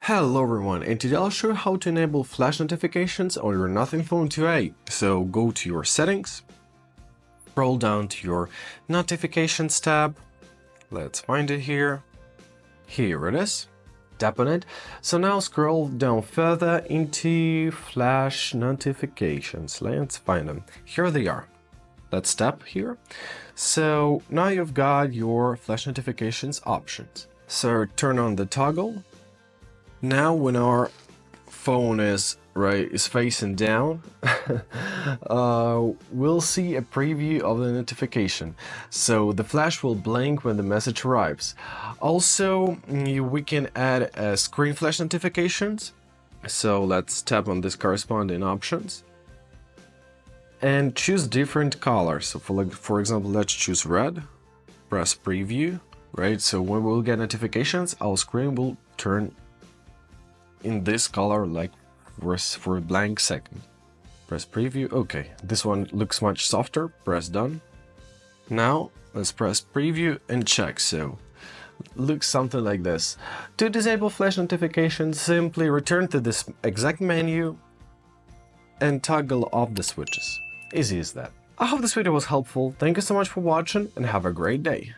Hello everyone, and today I'll show you how to enable flash notifications on your Nothing Phone 2a. So go to your settings, scroll down to your notifications tab. Let's find it here. Here it is. Tap on it. So now scroll down further into flash notifications. Let's find them. Here they are. Let's tap here. So now you've got your flash notifications options. So turn on the toggle. Now when our phone is facing down, we'll see a preview of the notification. So the flash will blink when the message arrives. Also, we can add screen flash notifications. So let's tap on this corresponding options and choose different colors. So for example, let's choose red, press preview, right? So when we'll get notifications, our screen will turn in this color like for a blank second. Press preview. Okay, this one looks much softer. Press done. Now let's press preview and check. So looks something like this. To disable flash notifications, simply return to this exact menu and toggle off the switches. Easy as that. I hope this video was helpful. Thank you so much for watching and have a great day.